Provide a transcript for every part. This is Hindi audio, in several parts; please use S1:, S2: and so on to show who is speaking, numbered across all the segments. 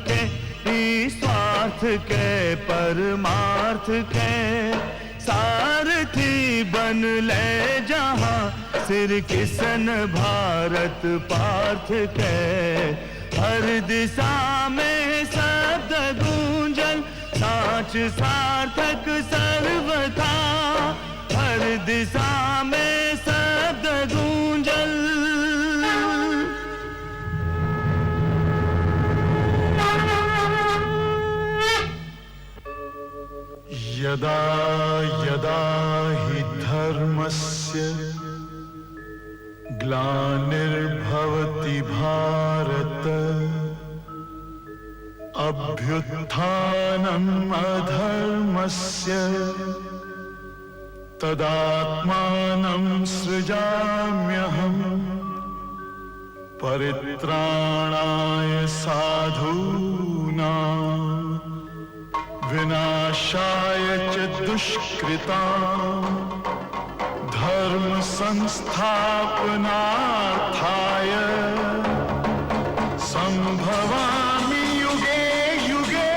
S1: के निस्वार्थ के परमार्थ के सारथी बन ले जहां सिर किसन भारत पार्थ के हर दिशा में शब्द गूंजन साच सार्थक सर्वथा हर दिशा में शब्द गूंजन
S2: यदा यदा हि धर्मस्य ग्लानिर्भवति भारत अभ्युत्थानम् अधर्मस्य तदात्मानं सृजाम्यहम् परित्राणाय साधूनां विनाशाय च दुष्कृतां धर्म संस्थापनार्थाय संभवामि युगे युगे।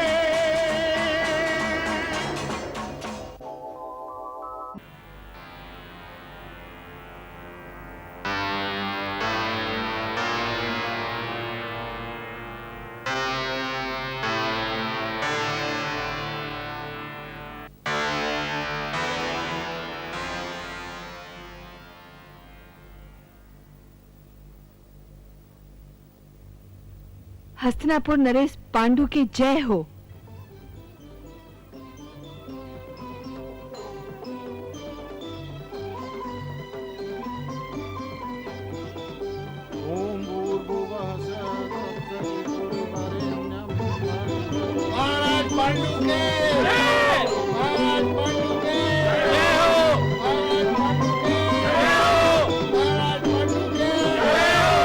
S3: हस्तिनापुर नरेश पांडु की जय हो।
S4: ओम भूर्भुवः स्वः तत्सवितुर्वरेण्यं महाराज पांडु के महाराज पांडु के जय हो महाराज पांडु के जय हो महाराज पांडु के जय हो।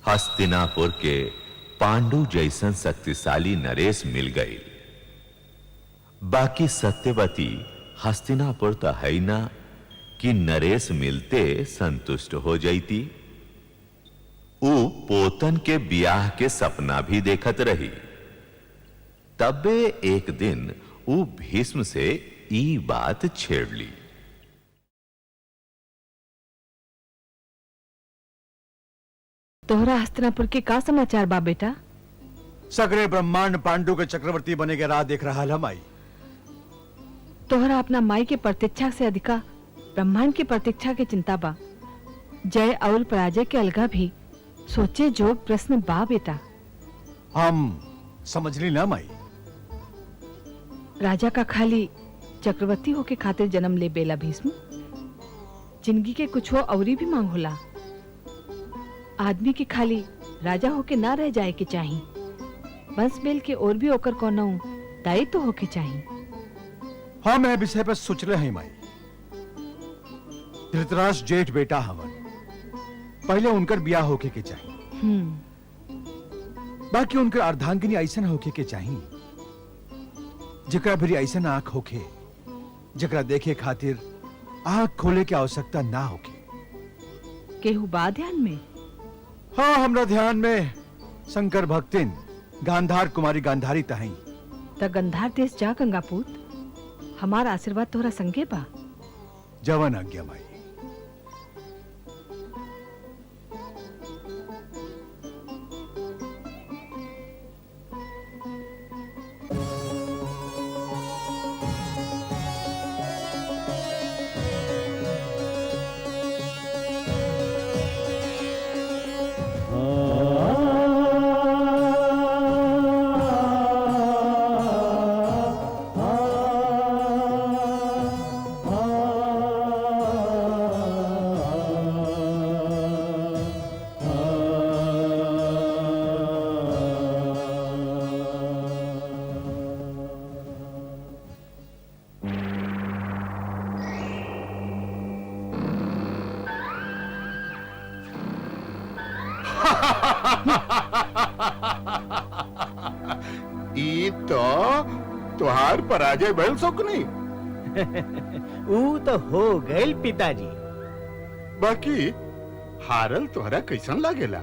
S5: हस्तिनापुर के पांडु जैसन शक्तिशाली नरेश मिल गई। बाकी सत्यवती हस्तिनापुर तो है ना कि नरेश मिलते संतुष्ट हो जाती। ऊ पोतन के ब्याह के सपना भी देखत रही। तबे एक दिन ऊ भीष्म से ई बात छेड़ ली।
S3: तोहरा हस्तिनापुर के का समाचार बा बेटा?
S6: सगरे ब्रह्मांड पांडु के चक्रवर्ती बने के राह देख रहा माई।
S3: तोहरा अपना माई के प्रतीक्षा से अधिका ब्रह्मांड की प्रतीक्षा के चिंता बा। जय और पराजय के अलगा भी सोचे जो प्रश्न बा बेटा।
S6: हम समझ ली ना माई।
S3: राजा का खाली चक्रवर्ती होके खातिर जन्म ले बेला भीष्म। जिंदगी के कुछ हो औरी भी मांग होला। आदमी के खाली राजा होके ना रह जाए के चाहिए। बंस बेल के और भी ओकर कोनो दायित्व तो होके चाहिए।
S6: हाँ मैं विषय पर सोच रहे हैं माई। धृतराष्ट्र जेठ बेटा हवन, पहले उनकर ब्याह होके के चाहिए। बाकी उनकर अर्धांगिनी ऐसा होके के चाहिए जकरा भी ऐसा आंख होके जकरा देखे खातिर आंख खोले के आवश्यकता ना होके।
S3: केहू बा ध्यान में?
S6: हाँ हमरा ध्यान में शंकर भक्तिन गांधार कुमारी गांधारी तहई।
S3: त गंधार देश जा गंगापूत। हमारा आशीर्वाद तोहरा संगे बा।
S6: जवन आज्ञा माई।
S2: ई तो तुहार पराजय भइल सुकनी।
S4: ऊ तो हो गइल पिताजी।
S2: बाकी हारल तोहरा कैसन लागेला?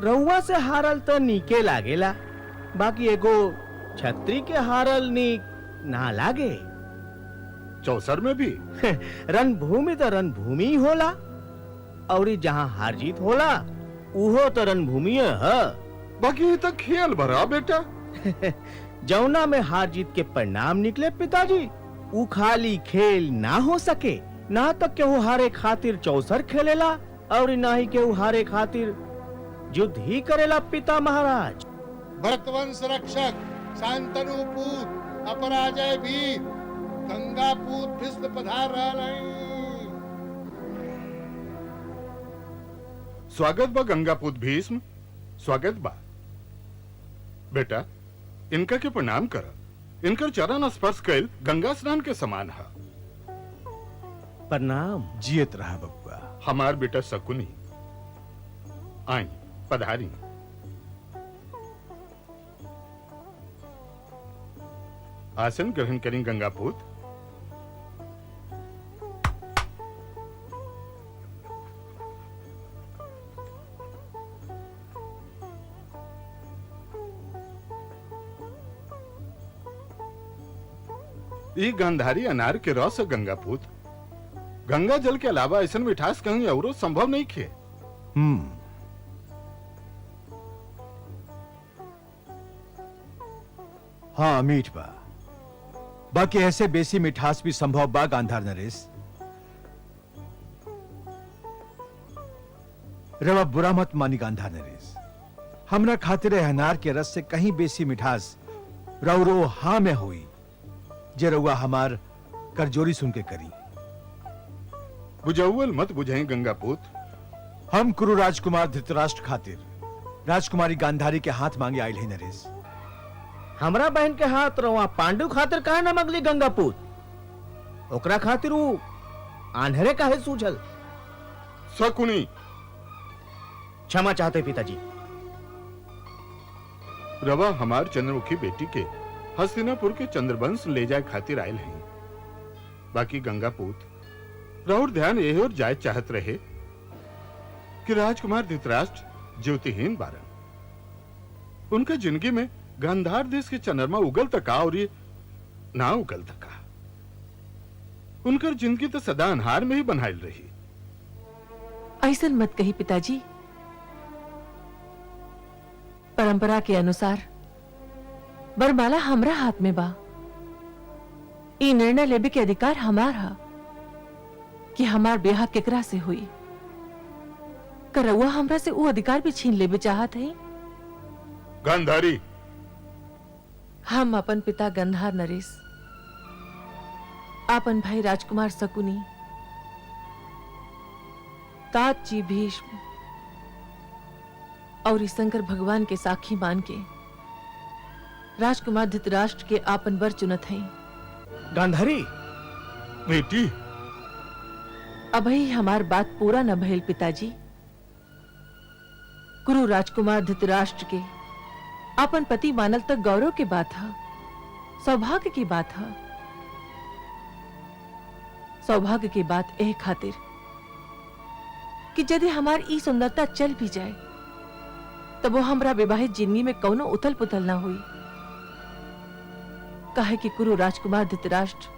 S4: रउआ से हारल तो नीके लागेला, बाकी एगो छतरी के हारल नीक ना लागे।
S2: चौसर में भी
S4: रणभूमि तो रणभूमि ही होला, और जहाँ हार जीत होला उहो तो रणभूमि है।
S2: बाकी ये तो खेल भरा बेटा।
S4: जौना में हार जीत के परिणाम निकले पिताजी, ऊ खाली खेल ना हो सके। ना तो केहू हारे खातिर चौसर खेलेला, और ना ही केहू हारे खातिर युद्ध ही करेला पिता महाराज।
S7: भरतवंश रक्षक, शांतनु पूत, अपराजय वीर, गंगा पूत भीष्म पधार रहल हैं।
S2: स्वागत बा गंगापूत भीष्म, स्वागत बा। बेटा इनका के प्रणाम कर। इनकर चरण स्पर्श कैल गंगा स्नान के समान है।
S4: प्रणाम।
S6: जियत रहा बबुआ।
S2: हमार बेटा शकुनी, आई पधारी। आसन ग्रहण करें गंगापूत। ई गंधारी अनार के रस है गंगापूत। गंगा जल के अलावा ऐसा मिठास कहीं और संभव नहीं खे।
S6: हाँ मीठ बा, बाकी ऐसे बेसी मिठास भी संभव बा गांधार नरेश। रवा बुरा मत मानी गांधार नरेश। हमरा खातिर अनार के रस से कहीं बेसी मिठास रौरो हाँ में हुई, जे रउआ हमार करजोरी सुन के करी।
S2: बुझाउल मत बुझाई गंगापूत।
S6: हम कुरु राजकुमार धृतराष्ट्र खातिर राजकुमारी गांधारी के हाथ मांगे आयल है नरेश।
S4: हमरा बहन के हाथ रवा पांडु खातिर काहे न मंगली गंगापूत? ओकरा खातिर ऊ आन्हरे काहे सूझल?
S2: शकुनी
S4: क्षमा चाहते पिताजी।
S2: रवा हमार चंद्रमुखी बेटी के हस्तिनापुर के चंद्रवंश ले जाए खातिर आयल हैं। बाकी गंगापूत राउर ध्यान यही और जाय चाहत रहे कि राजकुमार धृतराष्ट्र ज्योतिहीन बारन। उनका जिंदगी में गांधार देश के चंद्रमा उगल तका और ये ना उगल तका। उनकर जिंदगी तो सदा अन्हार में ही बनाइल रही।
S8: ऐसन मत कही पिताजी। परंपरा के अनुसार बरमाला हमरा हाथ में बा। ई निर्णय लेबे के अधिकार हमार हा कि हमार ब्याह केकरा से हुई। करौआ हमरा से वो अधिकार भी छीन लेबे चाहत है।
S2: गांधारी
S8: हम अपन पिता गंधार नरेश, अपन भाई राजकुमार शकुनी, तात जी भीष्म और इस शंकर भगवान के साक्षी मान के राजकुमार धृतराष्ट्र के आपन वर चुनत हैं।
S4: गांधारी
S2: बेटी
S8: अभी हमार बात पूरा न भइल पिताजी। गुरु राजकुमार धृतराष्ट्र के अपन पति मानल तक गौरव के बात है, सौभाग्य की बात है। सौभाग्य की बात एह खातिर कि यदि हमार ई सुंदरता चल भी जाए तब वो हमरा विवाहित जिंदगी में कौनो उथल पुथल ना हुई। काहे कि गुरु राजकुमार धृतराष्ट्र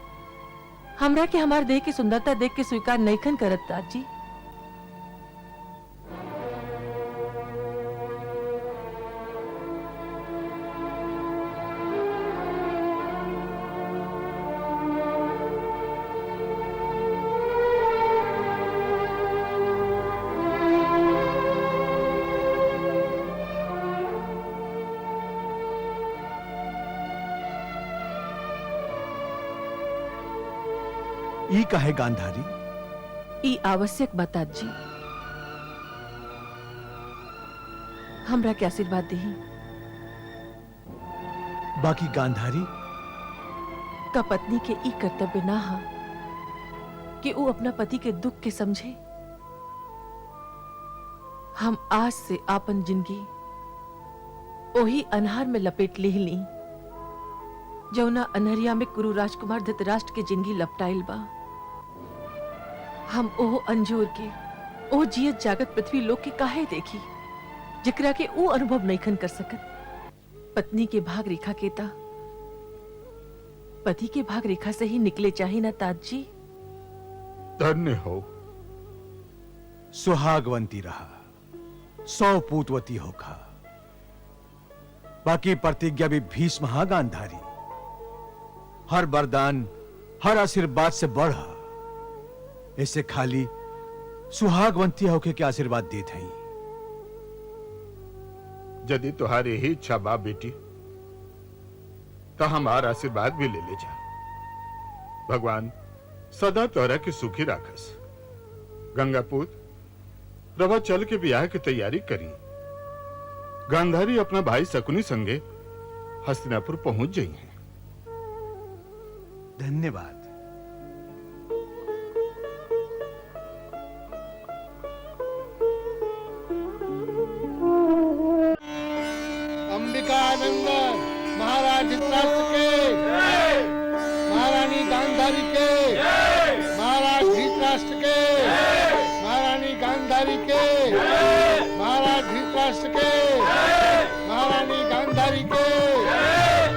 S8: हमरा के हमार देह की सुंदरता देख के स्वीकार नईखन करत दादी।
S6: ई काहे गांधारी?
S8: ई आवश्यक बता जी। हमरा के आशीर्वाद दही।
S6: बाकी गांधारी
S8: का पत्नी के ई कर्तव्य ना हा कि वो अपना पति के दुख के समझे। हम आज से आपन जिंदगी ओही अनहार में लपेट ले ली जौना अनहरिया में कुरु राजकुमार धृतराष्ट्र के जिंदगी लपटाइल बा। हम ओह अंजोर के ओह जियत जागत पृथ्वी लोक के काहे देखी जिकरा के वो अनुभव नईखन कर सकत। पत्नी के भाग रेखा केता पति के भाग रेखा से ही निकले चाहिए ना ताज जी।
S2: धन्य हो।
S6: सुहागवंती रहा, 100 पूतवती होखा। बाकी प्रतिज्ञा भी भीष्म हा गांधारी। हर वरदान हर आशीर्वाद से बढ़ा। इसे खाली सुहागवंती होके के आशीर्वाद देत हई।
S2: यदि तुम्हारी ही इच्छा बा बेटी तो हमारा आशीर्वाद भी ले जा। भगवान सदा तोरा के सुखी राखस। गंगापूत रवा चल के ब्याह की तैयारी करी। गांधारी अपना भाई शकुनी संगे हस्तिनापुर पहुंच गई हैं।
S6: धन्यवाद।
S7: अंबिकानंद महाराज धृतराष्ट्र के, महारानी गांधारी के, महाराज धृतराष्ट्र के, महारानी गांधारी के, महाराज धृतराष्ट्र के, महारानी गांधारी के,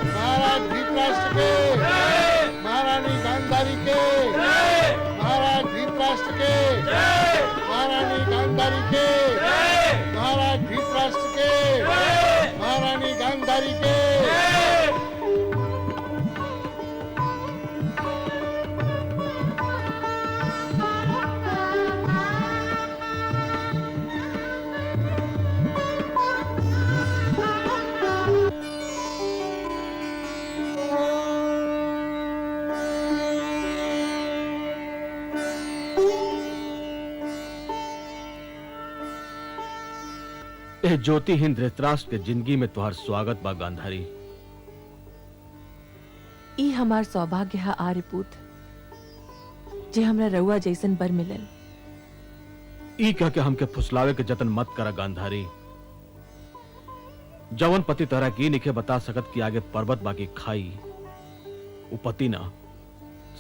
S7: महाराज धृतराष्ट्र के, महारानी गांधारी के, महाराज धृतराष्ट्र के, महारानी गांधारी के, महाराज धृतराष्ट्र के, महारानी गांधारी के।
S9: ए ज्योतिहीन धृतराष्ट्र के जिंदगी में तुहार स्वागत बा गांधारी।
S8: ई हमार सौभाग्य है आर्यपूत जे हमरा रउआ जैसन बर मिलल।
S9: ई कह के हमके फुसलावे के जतन मत करा गांधारी। जवन पति तोहरा की निके बता सकत कि आगे पर्वत बाकी खाई वो पति ना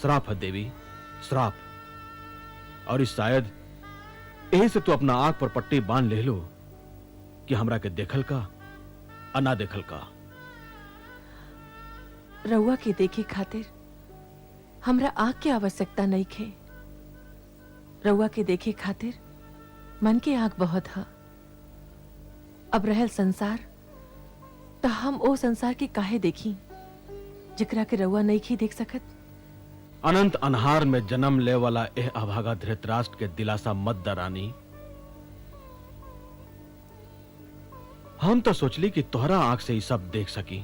S9: श्राप है देवी, श्राप। और इस शायद यही से तू अपना आंख पर पट्टी बांध ले लो कि हमरा के देखल का अना देखल का।
S8: रउआ के देखे खातिर हमरा आँख की आवश्यकता नहीं खे। रउआ के देखे खातिर मन के आँख बहुत हा। अब रहल संसार तो हम ओ संसार के काहे देखी जिकरा के रउआ नहीं खी देख सकत।
S9: अनंत अनहार में जन्म ले वाला एह अभागा धृतराष्ट्र के दिलासा मत दरानी। हम तो सोचली कि तोहरा आंख से ही सब देख सकी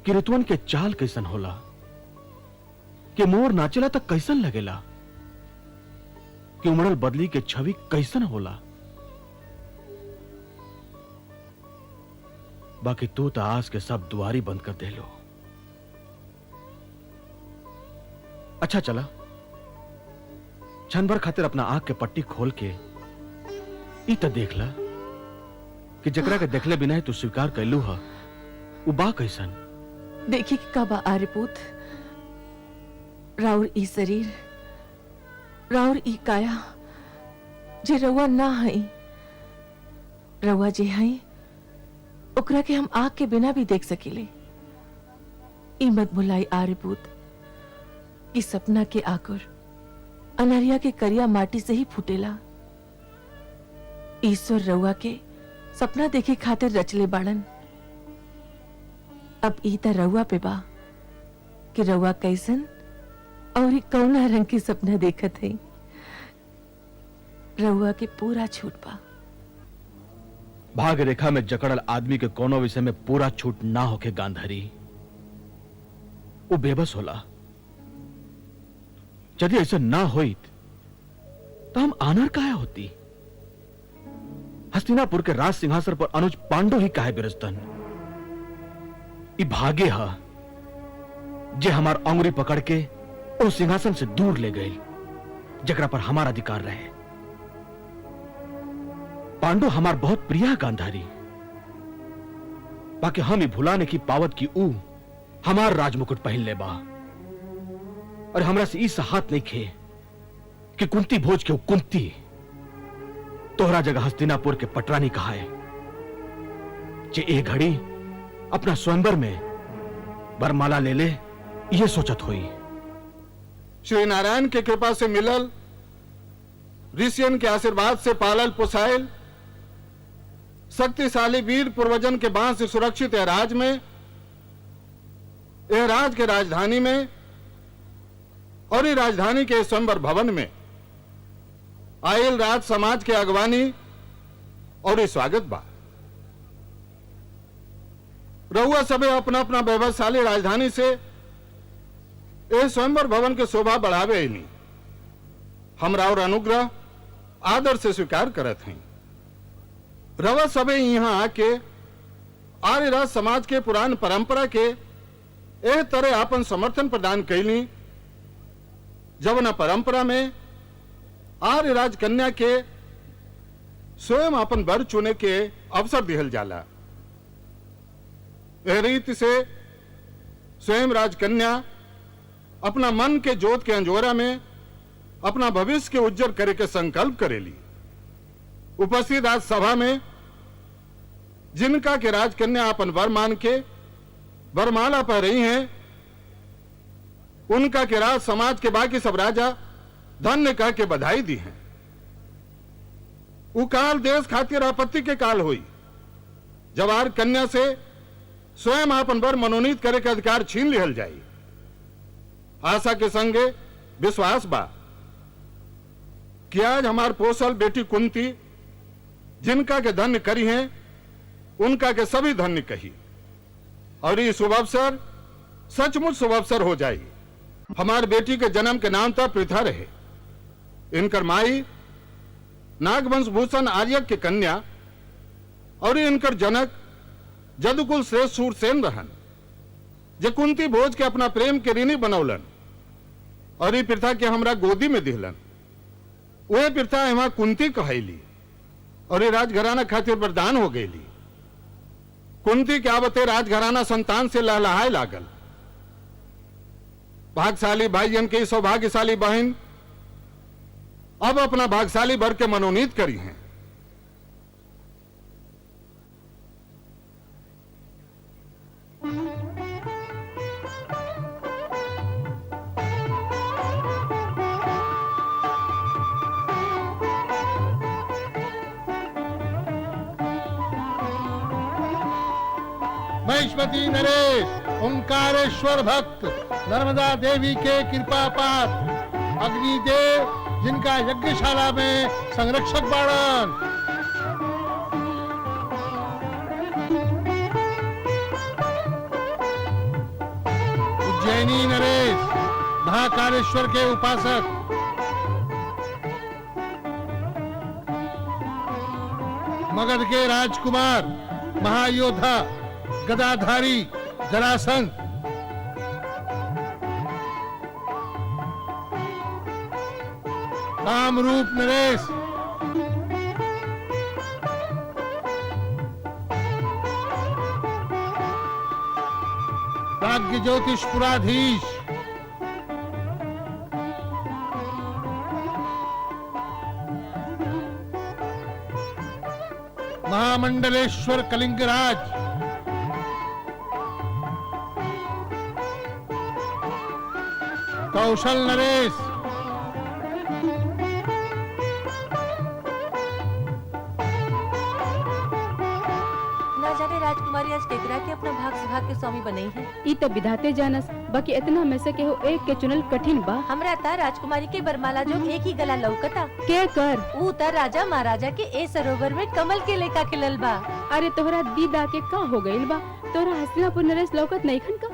S9: कि ऋतुवन के चाल कैसन होला, कि मोर नाचेला तक कैसन लगेला, कि उमड़ल बदली के छवि कैसन होला। बाकी तू तो आस के सब दुआरी बंद कर दे लो। अच्छा चला क्षण भर खातिर अपना आंख के पट्टी खोल के ई तो देख ला कि जकरा के देखले बिना ही तू स्वीकार कैलू हा उ बा कैसन।
S8: देखी कि का बा आर्यपूत। राउर ई शरीर, राउर ई काया जे रउआ ना हई। रउआ जे हई ओकरा के हम आँख के बिना भी देख सकीले। ई मत भुलाई आर्यपूत कि सपना के आकुर अनहरिया के करिया माटी से ही फूटेला। ईश्वर रउआ के सपना देखे खातिर रचले बाड़न। अब ई त रउआ पे बा कि रउआ कैसन और ई कौना रंग के सपना देखत है। रउआ के पूरा छूट बा।
S9: भाग रेखा में जकड़ल आदमी के कोनो विषय में पूरा छूट ना होके गांधारी। वो बेबस होला। यदि ऐसा ना होइत तो हम आनर काहे होती। हस्तिनापुर के राज सिंहासन पर अनुज पांडु ही काहे बिरस्तन। ई भागे हा जे हमार अंगुरी पकड़ के उस सिंहासन से दूर ले गई जकरा पर हमारा अधिकार रहे। पांडु हमार बहुत प्रिय गांधारी। बाकी हम ही भुलाने की पावत की ऊ हमार राजमुकुट पहन ले बा। और हमरा से इस हाथ नहीं खे कि कुंती भोज के कुंती तोहरा जगह हस्तिनापुर के पटरानी कहा है जे ए घड़ी अपना स्वयंवर में बरमाला ले ले, ये सोचत हुई।
S2: श्री नारायण के कृपा से मिलल, ऋषियन के आशीर्वाद से पालल पोसायल, शक्तिशाली वीर पूर्वजन के बाण से सुरक्षित एहराज में, एहराज के राजधानी में और ये राजधानी के स्वयंवर भवन में आयल राज समाज के अगवानी और ये स्वागत बा। रहुआ सबे अपना अपना वैभवशाली राजधानी से ए स्वयंवर भवन के शोभा बढ़ावे नहीं, हमरा और अनुग्रह आदर से स्वीकार करत हैं। रवा सबे यहाँ आके आर्य राज समाज के पुरान परंपरा के एह तरह आपन समर्थन प्रदान कैली, जवना परंपरा में आर्य राज कन्या के स्वयं अपन वर चुने के अवसर दिहल जाला। एह रीति से स्वयं राजकन्या अपना मन के जोत के अंजोरा में अपना भविष्य के उज्जवल करे के संकल्प करेली। उपस्थित राज सभा में जिनका के राजकन्या अपन वर मान के वरमाला पा रही हैं, उनका के राज समाज के बाकी सब राजा धन्य कह के बधाई दी हैं। उ काल देश खातिर आपत्ति के काल हुई, जब आर कन्या से स्वयं अपन वर मनोनीत करे के अधिकार छीन लिहल जाई। आशा के संगे विश्वास बा कि आज हमार पोसल बेटी कुंती जिनका के धन्य करी हैं, उनका के सभी धन्य कही, और ये शुभ अवसर सचमुच शुभ अवसर हो जाई। हमार बेटी के जन्म के नाम तक प्रथा रहे। इनकर माई नागवंश भूषण आर्य के कन्या और इनकर जनक जदुकुल श्रेष्ठ सूरसेन रहन, जे कुंती भोज के अपना प्रेम के ऋणी बनौलन और ये प्रथा के हमरा गोदी में दिहलन। वह प्रथा यहाँ कुंती कहैली और ये राजघराना खातिर वरदान हो गईली। कुंती के आवते राजघराना संतान से लहलहाए लागल। भाग्यशाली भाईजन की सौभाग्यशाली बहन अब अपना भाग्यशाली वर के मनोनीत करी हैं।
S7: महेश्वती नरेश ओंकारेश्वर भक्त नर्मदा देवी के कृपा पात्र अग्निदेव जिनका यज्ञशाला में संरक्षक बाड़न। उज्जैनी नरेश महाकालेश्वर के उपासक। मगध के राजकुमार महायोद्धा गदाधारी जरासंध। कामरूप नरेश प्राज्ञ ज्योतिषपुराधीश। महामंडलेश्वर कलिंगराज। कौशल नरेश
S8: ना जाने राजकुमारी आज केकरा के अपना भाग सुभाग के स्वामी बनी है।
S3: ई तो विधाते जानस, बाकी इतना में से केहू एक के चुनल कठिन बा।
S8: हमरा ता राजकुमारी के बरमाला जो एक ही गला लौकता।
S3: के कर
S8: ऊ ता राजा महाराजा के ए सरोवर में कमल के लेका खिलल बा।
S3: अरे तोहरा दीदा के का हो गइल बा? तोहरा हस्तिनापुर नरेश लौकत नहीं खन का?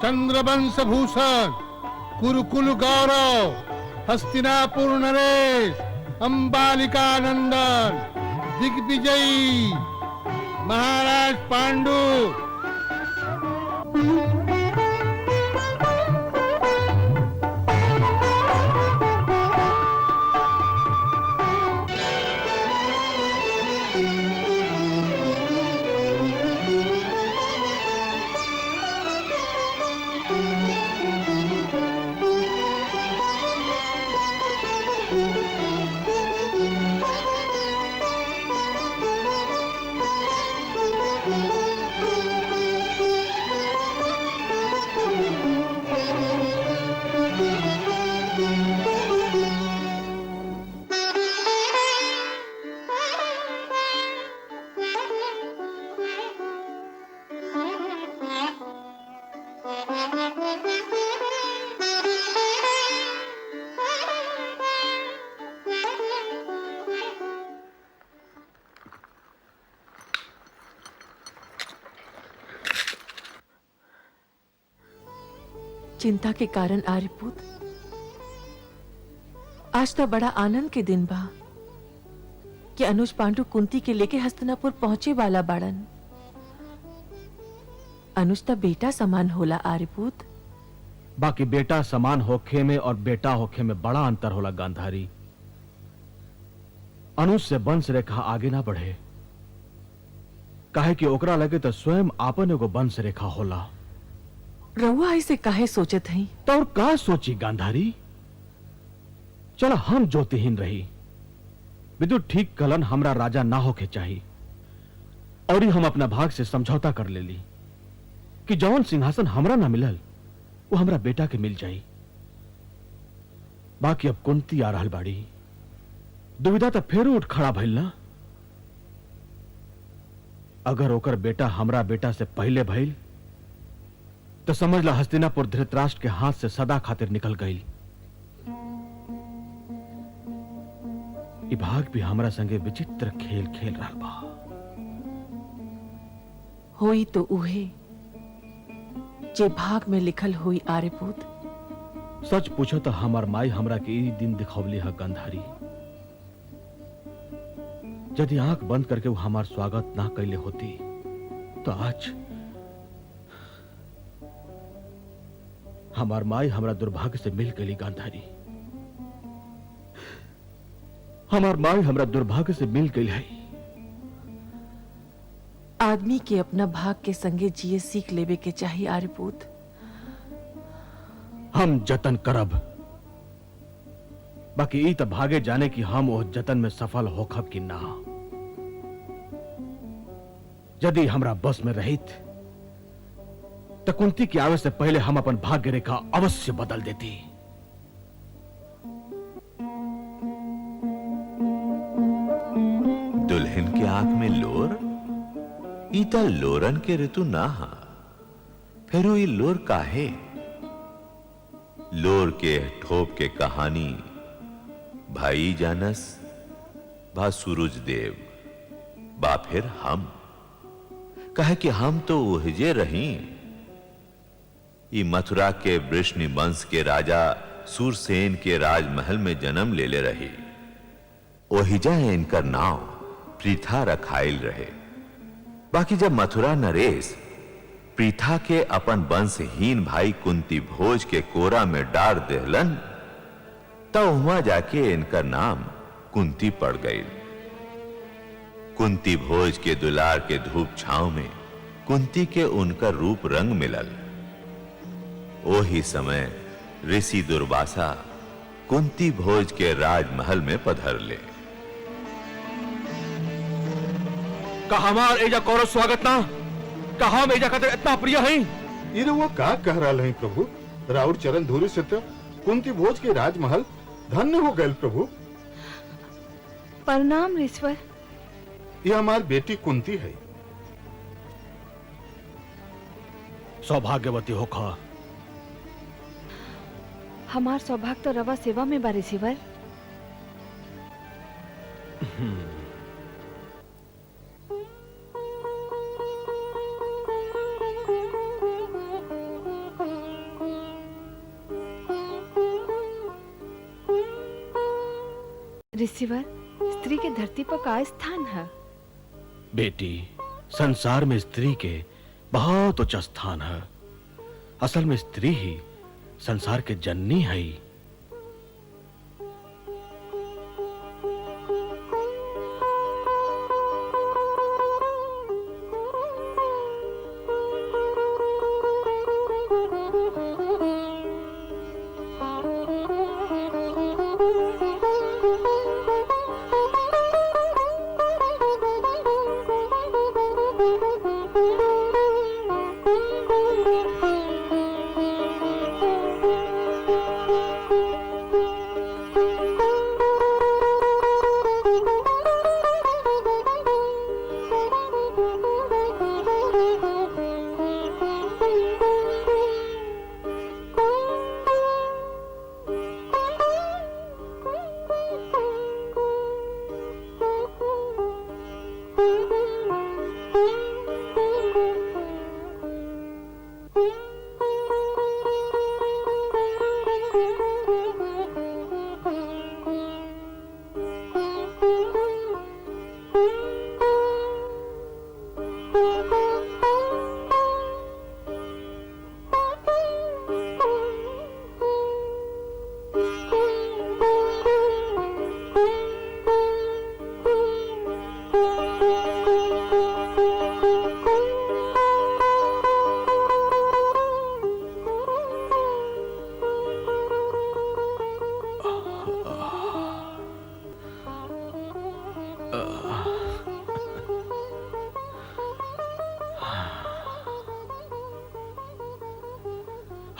S7: चंद्रवंश भूषण कुरुकुल गौरव हस्तिनापुर नरेश अंबालिका नंदन दिग्विजयी महाराज पांडु।
S8: चिंता के कारण आर्यपुत, आज तो बड़ा आनंद के दिन बा कि अनुज पांडु कुंती के लेके हस्तिनापुर पहुंचे वाला बाड़न। अनुज तो बेटा समान होला आर्यपुत।
S9: बाकी बेटा समान होखे में और बेटा होखे में बड़ा अंतर होला गांधारी। अनुज से वंश रेखा आगे ना बढ़े, काहे कि ओकरा लगे तो स्वयं आपन एगो वंश रेखा होला।
S8: रउआ ऐसे काहे सोचत हई?
S9: तो और का सोची गांधारी? चलो हम ज्योतिहीन रही, विदुर ठीक कलन हमरा राजा ना होके चाहिए, और ही हम अपना भाग से समझौता कर ले ली कि जौन सिंहासन हमरा ना मिलल वो हमरा बेटा के मिल जाई। बाकी अब कुंती आ रहल बाड़ी, दुविधा तो फेर उठ खड़ा भइल ना। अगर ओकर बेटा हमरा बेटा से पहले भइल तो समझ ला हस्तिनापुर धृतराष्ट्र के हाथ से सदा खातिर निकल गई। ई भाग भी हमरा संगे विचित्र खेल खेल रहा बा।
S8: होई तो उहे जे भाग में लिखल हुई आर्यपुत।
S9: सच पूछो तो हमार माई हमरा के ई दिन दिखौली है गंधारी। यदि आंख बंद करके वो हमार स्वागत ना कैले होती तो आज हमार माई हमरा दुर्भाग्य से मिल गई। गांधारी, हमार माई हमरा दुर्भाग्य से मिल गई है।
S8: आदमी के अपना भाग के संगे जिए सीख लेवे के चाहिए आर्यपुत।
S9: हम जतन करब, बाकी ई त भागे जाने की हम वो जतन में सफल होखब कि ना। यदि हमरा बस में रहित तो कुंती की आवे से पहले हम अपन भाग्य रेखा अवश्य बदल देती।
S5: दुल्हन की आंख में लोर? ईता लोरन के ऋतु ना हा, फिर ई लोर काहे? लोर के ठोप के कहानी भाई जानस, बा सूरज देव, बा फिर हम। कहे कि हम तो उहजे रही। ई मथुरा के वृष्णि वंश के राजा सूरसेन के राजमहल में जन्म ले ले रही। ओहिजा इनकर नाव प्रीथा रखाइल रहे। बाकी जब मथुरा नरेश प्रीथा के अपन वंशहीन भाई कुंती भोज के कोरा में डार देहलन, तो वहां जाके इनका नाम कुंती पड़ गई। कुंती भोज के दुलार के धूप छांव में कुंती के उनका रूप रंग मिलल। ओही समय ऋषि दुर्वासा कुंती भोज के राजमहल में पधर ले।
S9: का हमार एजा कौरो स्वागत ना? का हम एजा खातिर इतना प्रिय हैं?
S2: ये वो का कह रहा है प्रभु? राउर चरण धूलि से तो कुंती भोज के राजमहल धन्य हो गए प्रभु।
S3: प्रणाम ऋषवर।
S2: ये हमार बेटी कुंती है।
S9: सौभाग्यवती होखा।
S3: हमार सौभाग्य तो रवा सेवा में बा ऋषिवर। ऋषिवर, स्त्री के धरती पर का स्थान है?
S9: बेटी, संसार में स्त्री के बहुत उच्च स्थान है। असल में स्त्री ही संसार के जननी है।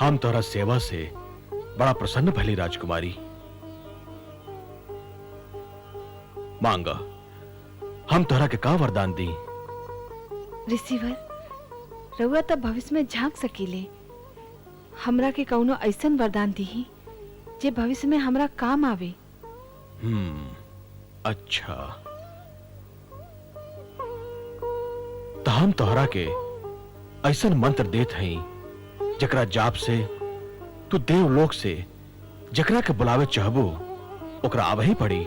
S9: हम तोरा सेवा से बड़ा प्रसन्न भली राजकुमारी। मांगा, हम तोरा के का वरदान दी?
S3: रिसीवर, रउआ तब भविष्य में झांक सकीले। हमरा के कौनो ऐसन वरदान दी जे भविष्य में हमरा काम आवे।
S9: अच्छा, तो हम तोहरा के ऐसन मंत्र देत हई जकरा जाप से तू देवलोक से जकरा के बुलावे चाहबो ओकरा आवे ही पड़ी।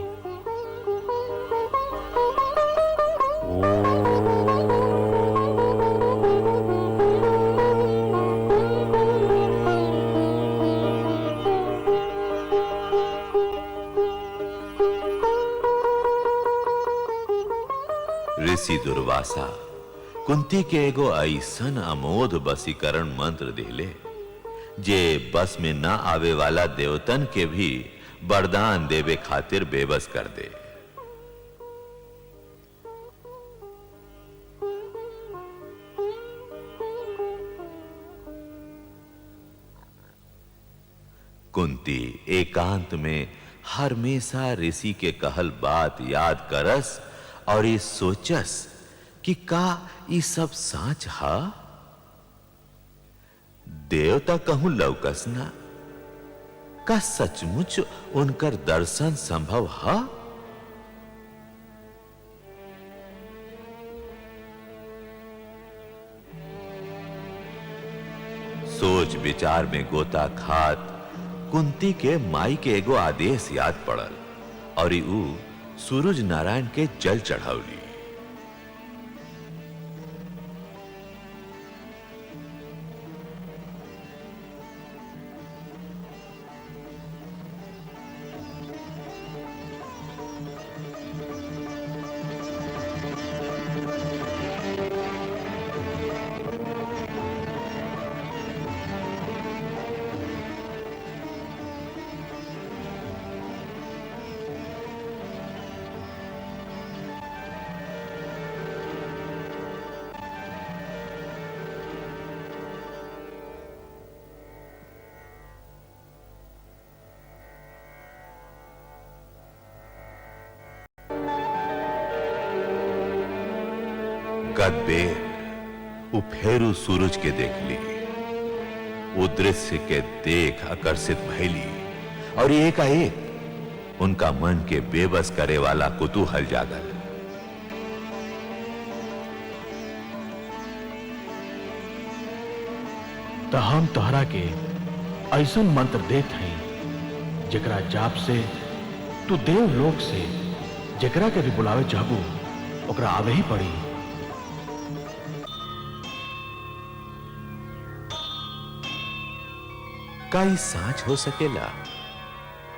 S5: ऋषि दुर्वासा कुंती के एगो ऐसन अमोध बसीकरण मंत्र दिले जे बस में ना आवे वाला देवतन के भी वरदान देवे खातिर बेबस कर दे। कुंती एकांत में हमेशा ऋषि के कहल बात याद करस और ये सोचस कि का ये सब साच हा? देवता कहूं लौकस ना, का सचमुच उनकर दर्शन संभव हा? सोच विचार में गोता खात कुंती के माई के एगो आदेश याद पड़ल और ऊ सूरज नारायण के जल चढ़ावली। गदबेर फेरू सूरज के देख ली, वो दृश्य के देख आकर्षित भैली और एकाएक उनका मन के बेबस करे वाला कुतूहल जागल।
S9: तो हम तोहरा के ऐसन मंत्र देत हई जकरा जाप से तू देवलोक से जकरा के भी बुलावे चाहबू ओकरा आवे ही पड़ी।
S5: काई सांच हो सकेला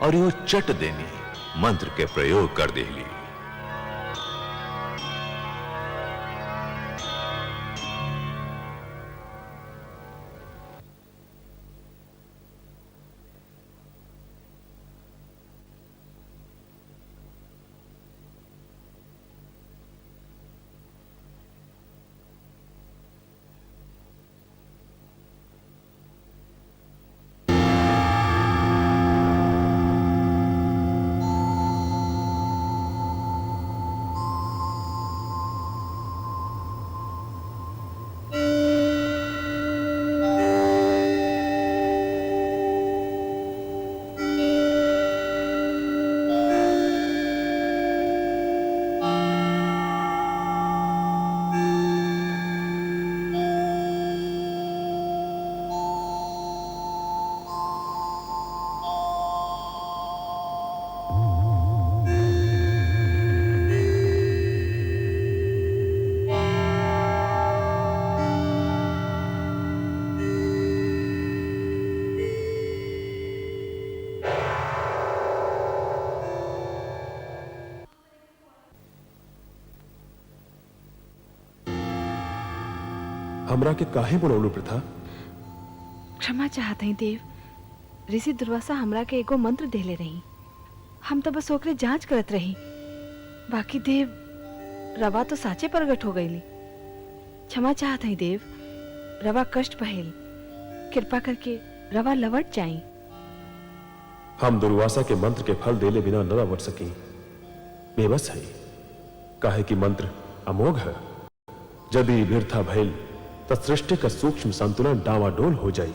S5: और यो चट देनी मंत्र के प्रयोग कर देली।
S10: हमरा के काहे बुलौलू प्रथा?
S3: क्षमा चाहत हई देव। ऋषि दुर्वासा हमरा के एगो मंत्र देले रही, हम तो बस ओकरे जांच करत रही। बाकी देव रवा तो साचे प्रगट हो गईली। क्षमा चाहत हई देव, रवा कष्ट पहेल, कृपा करके रवा लवट जाई।
S10: हम दुर्वासा के मंत्र के फल देले बिना न लौट सकी। बेबस है, काहे कि मंत्र अमोघ है। यदि व्यर्था भइल तो सृष्टि का सूक्ष्म संतुलन डावाडोल हो जाई।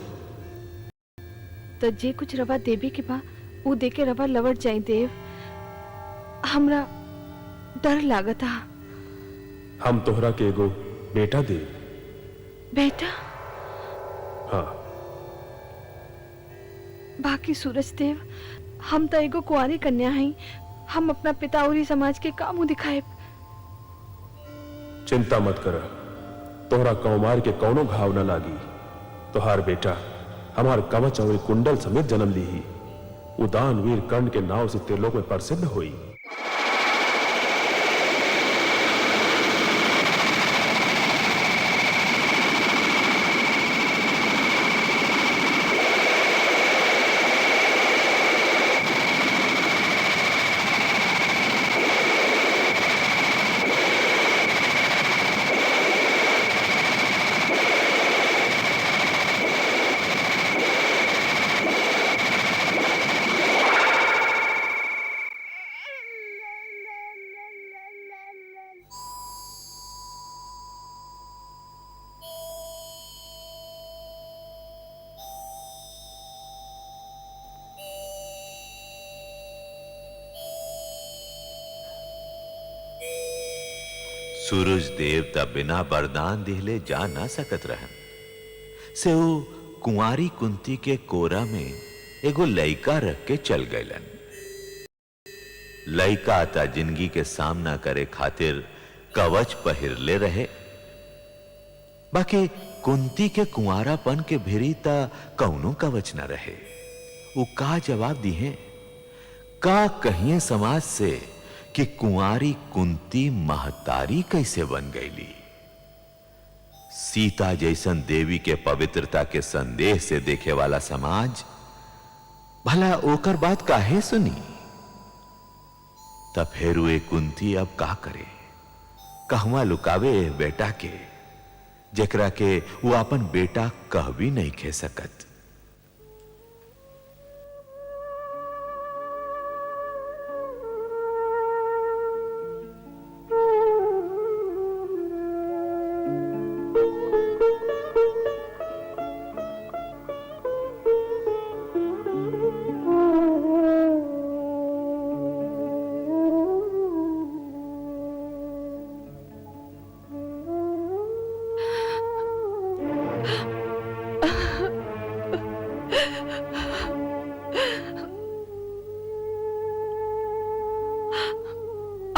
S3: तो जे कुछ रवा देवी के बा वो दे के रवा लवट जाई देव। हमरा डर लागता।
S10: हम तोहरा के एगो बेटा दे।
S3: बेटा?
S10: हाँ।
S3: बाकी सूरज देव, हम तो एगो कुंवारी कन्या हई। हम अपना पिता और समाज के कामों दिखाए।
S10: चिंता मत कर, तोहरा कौमार के कौनो घाव न लागी। तोहार बेटा हमार कवच और कुंडल समेत जन्म ली ही। उदान वीर कर्ण के नाव से त्रिलोक में प्रसिद्ध हुई।
S5: सूरज देवता बिना वरदान दिहले जा ना सकत रहन। से वो कुंवारी कुंती के कोरा में एगो लइका रख के चल गयलन। लइका ता जिंदगी के सामना करे खातिर कवच पहिरले रहे। बाकी कुंती के कुंवारापन के भिरी ता कौनो कवच न रहे। वो का जवाब दिए, का कहिए समाज से कि कुंवारी कुंती महतारी कैसे बन गईली। सीता जैसन देवी के पवित्रता के संदेह से देखे वाला समाज भला ओकर बात काहे सुनी। तब फिर वे कुंती अब का करे, कहवा लुकावे बेटा के, जेकरा के वो अपन बेटा कह भी नहीं खे सकत।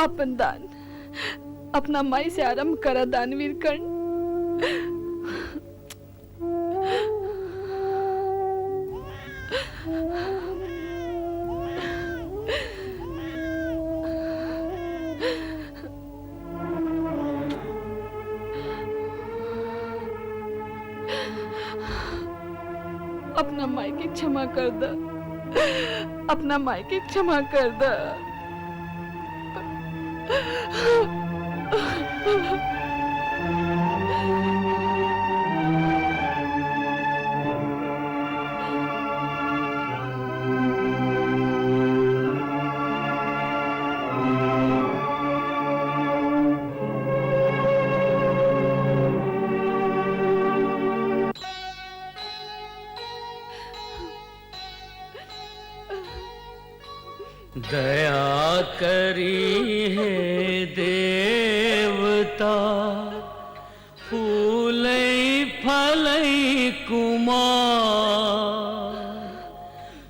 S3: अपन दान अपना माई से आरंभ करा दानवीर कर्ण। अपना माई की क्षमा कर द, अपना माई की क्षमा कर द।
S1: दया करी है देवता, फूलई फलई कुमार,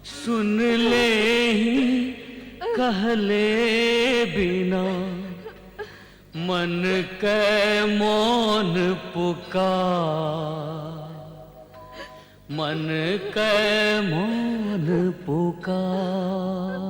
S1: सुन ले ही कहले बिना, मन के मौन पुकार, मन के मौन पुकार।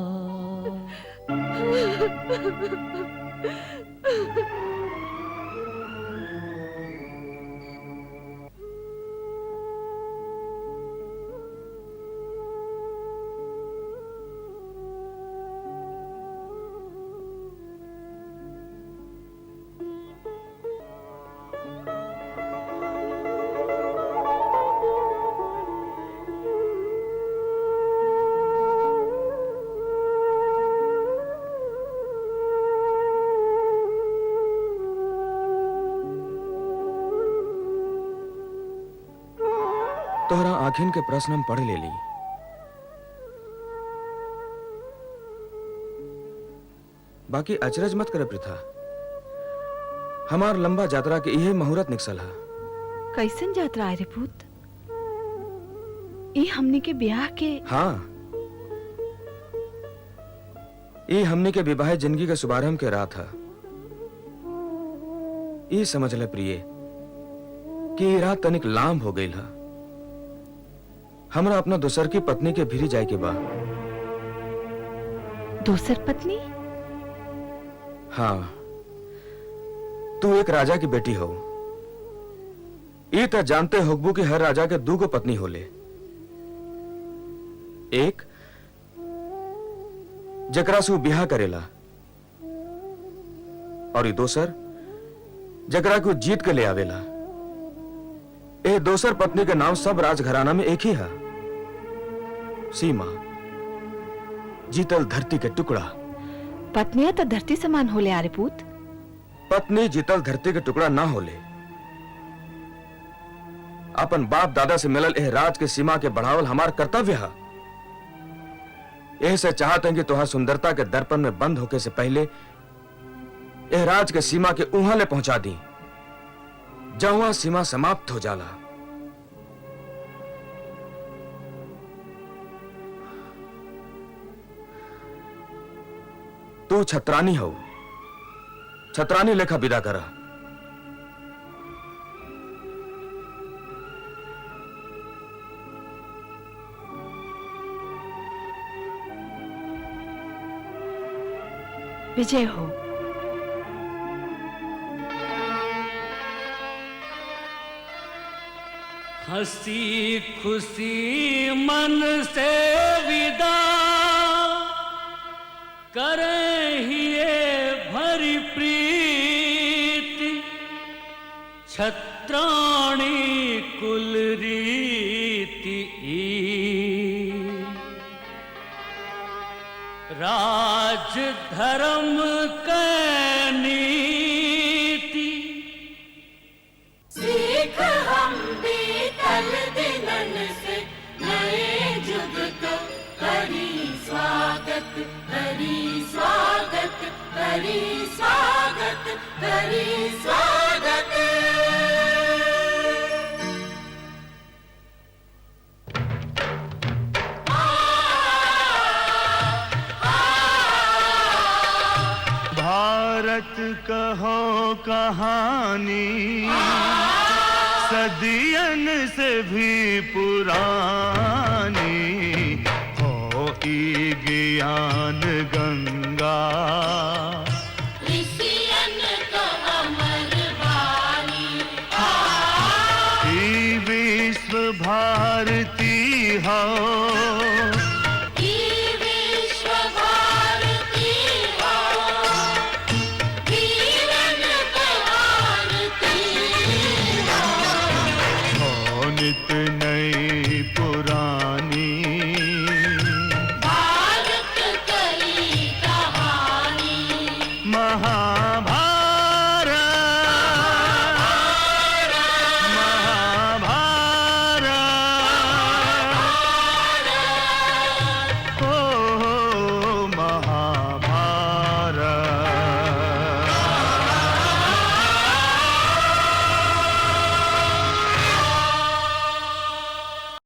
S11: तोहरा आखिन के प्रश्न हम पढ़ ले ली। बाकी अचरज मत करे प्रथा, हमार लंबा यात्रा के यही मुहूर्त निकसल है।
S3: कैसन यात्रा है रे पूत? ई हमनी के ब्याह के।
S11: हाँ, ये हमने के विवाह जिंदगी का शुभारंभ के रात है। ये समझ ले प्रिय कि ये रात तनिक लाम हो गई है। हमरा अपना दूसर की पत्नी के भिरी जाए के बा।
S3: दूसर पत्नी?
S11: हाँ, तू एक राजा की बेटी हो। ये तो जानते होगबू कि हर राजा के दू को पत्नी होले। एक जकरा से ब्याह करेला और ये दोसर जकरा को जीत के ले आवेला। ए दोसर पत्नी के नाम सब राजघराना में एक ही है, सीमा, जीतल धरती के टुकड़ा।
S3: पत्नियां तो धरती समान होले आरे पूत।
S11: पत्नी जीतल धरती के टुकड़ा ना होले। अपन बाप दादा से मिलल एह राज के सीमा के बढ़ावल हमार कर्तव्य है। ऐसे चाहते हैं कि तुहार सुंदरता के दर्पण में बंद होके से पहले एह राज के सीमा के उहां ले पहुंचा दी, जहां सीमा समाप्त हो जाला। तू छत्रानी हो, छत्रानी लेखा विदा करा।
S3: विजय हो।
S1: हंसी खुशी मन से विदा करहिए भरी प्रीति, छत्राणी कुल रीति राज धर्म के नीति।
S4: सीख हम बीतल दिनन से नए जुग को करी स्वागत, करी स्वागत, करी स्वागत, करी स्वागत।
S1: भारत कहो कहानी सदियन से भी पुरानी, हो ई ज्ञान गंगा